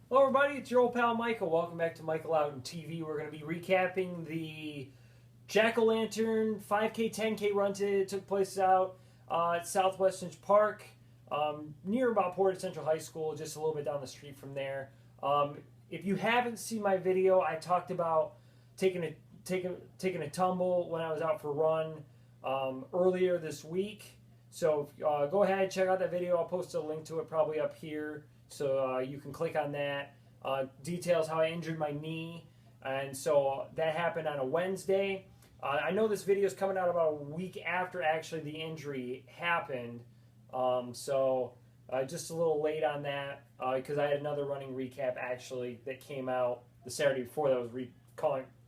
Hello everybody, it's your old pal Michael. Welcome back to Michael Out TV. We're going to be recapping the Jack-O-Lantern 5K, 10K run today. It took place out at Southwest Finch Park, near about Portage Central High School, just a little bit down the street from there. If you haven't seen my video, I talked about taking a tumble when I was out for a run earlier this week. So go ahead, check out that video. I'll post a link to it probably up here. So you can click on that. Details how I injured my knee. And so that happened on a Wednesday. I know this video is coming out about a week after actually the injury happened. Just a little late on that because I had another running recap actually that came out the Saturday before that was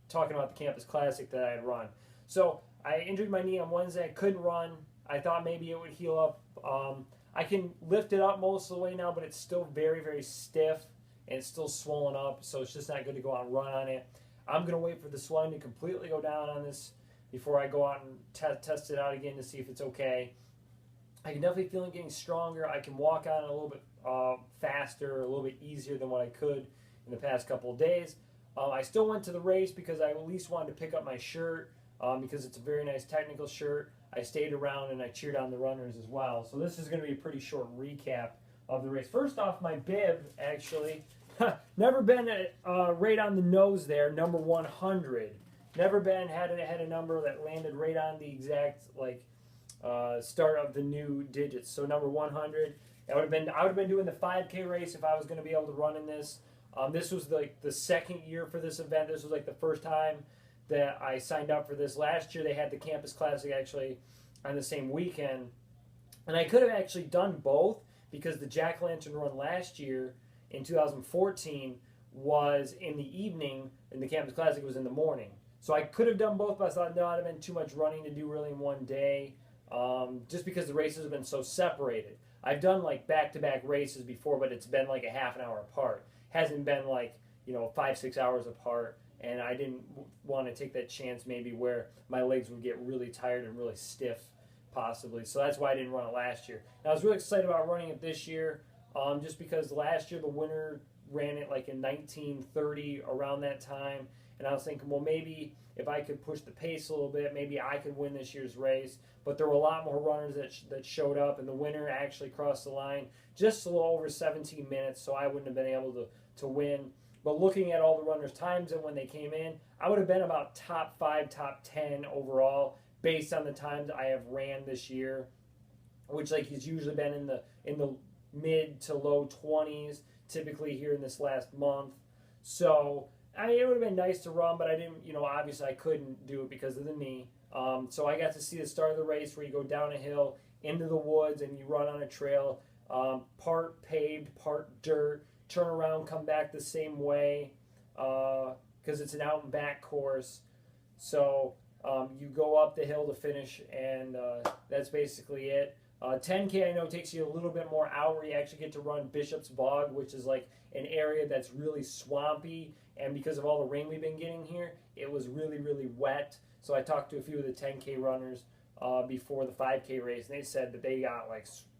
talking about the Campus Classic that I had run. So I injured my knee on Wednesday. I couldn't run. I thought maybe it would heal up. I can lift it up most of the way now, but it's still very, very stiff and it's still swollen up, so it's just not good to go out and run on it. I'm going to wait for the swelling to completely go down on this before I go out and test it out again to see if it's okay. I can definitely feel it getting stronger. I can walk on it a little bit faster, a little bit easier than what I could in the past couple of days. I still went to the race because I at least wanted to pick up my shirt because it's a very nice technical shirt. I stayed around and I cheered on the runners as well. So this is going to be a pretty short recap of the race. First off, my bib, actually, never been right on the nose there, number 100. Never been, had a number that landed right on the exact start of the new digits. So number 100. I would have been doing the 5K race if I was going to be able to run in this. This was like the second year for this event. This was like the first time that I signed up for this. Last year they had the Campus Classic actually on the same weekend. And I could have actually done both because the Jack-O-Lantern run last year in 2014 was in the evening and the Campus Classic was in the morning. So I could have done both, but I thought, no, it would have been too much running to do really in one day just because the races have been so separated. I've done like back-to-back races before, but it's been like a half an hour apart. Hasn't been like, 5-6 hours apart. And I didn't want to take that chance maybe where my legs would get really tired and really stiff possibly. So that's why I didn't run it last year. And I was really excited about running it this year just because last year the winner ran it like in 1930 around that time. And I was thinking, well, maybe if I could push the pace a little bit, maybe I could win this year's race. But there were a lot more runners that showed up, and the winner actually crossed the line just a little over 17 minutes, so I wouldn't have been able to win. But looking at all the runners' times and when they came in, I would have been about top 5, top 10 overall based on the times I have ran this year, which he's usually been in the mid to low 20s, typically here in this last month. So it would have been nice to run, but I didn't. Obviously I couldn't do it because of the knee. So I got to see the start of the race where you go down a hill into the woods and you run on a trail, part paved, part dirt. Turn around, come back the same way because it's an out and back course. So you go up the hill to finish, and that's basically it. 10K I know takes you a little bit more out where you actually get to run Bishop's Bog, which is like an area that's really swampy, and because of all the rain we've been getting here, it was really, really wet. So I talked to a few of the 10K runners before the 5K race, and they said that they got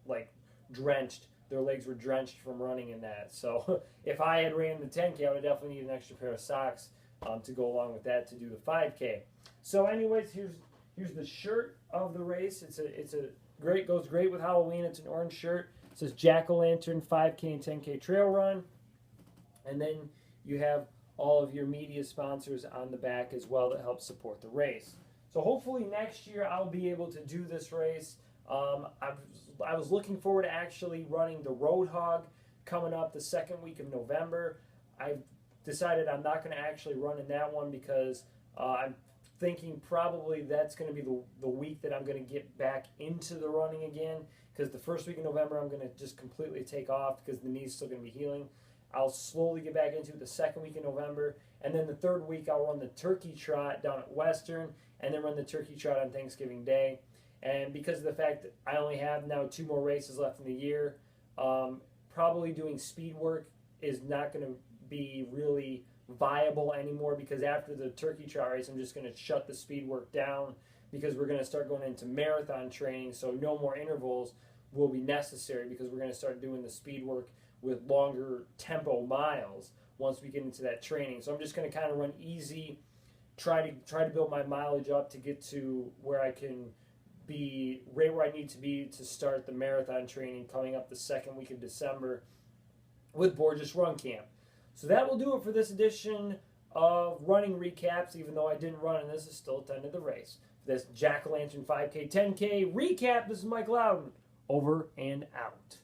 like drenched. Their legs were drenched from running in that. So if I had ran the 10K, I would definitely need an extra pair of socks to go along with that to do the 5K. So anyways, here's the shirt of the race. It's a great, goes great with Halloween. It's an orange shirt. It says Jack-O-Lantern 5K and 10K trail run. And then you have all of your media sponsors on the back as well that help support the race. So hopefully next year I'll be able to do this race. I was looking forward to actually running the Roadhog coming up the second week of November. I've decided I'm not going to actually run in that one because I'm thinking probably that's going to be the week that I'm going to get back into the running again, because the first week of November I'm going to just completely take off because the knee's still going to be healing. I'll slowly get back into it the second week of November, and then the third week I'll run the Turkey Trot down at Western, and then run the Turkey Trot on Thanksgiving Day. And because of the fact that I only have now 2 more races left in the year, probably doing speed work is not going to be really viable anymore, because after the Turkey Trot race, I'm just going to shut the speed work down because we're going to start going into marathon training, so no more intervals will be necessary because we're going to start doing the speed work with longer tempo miles once we get into that training. So I'm just going to kind of run easy, try to build my mileage up to get to where I can be right where I need to be to start the marathon training coming up the second week of December with Borges Run Camp. So that will do it for this edition of running recaps, even though I didn't run and this is still attended the race. For this Jack-O-Lantern 5K, 10K recap, this is Mike Loudon, over and out.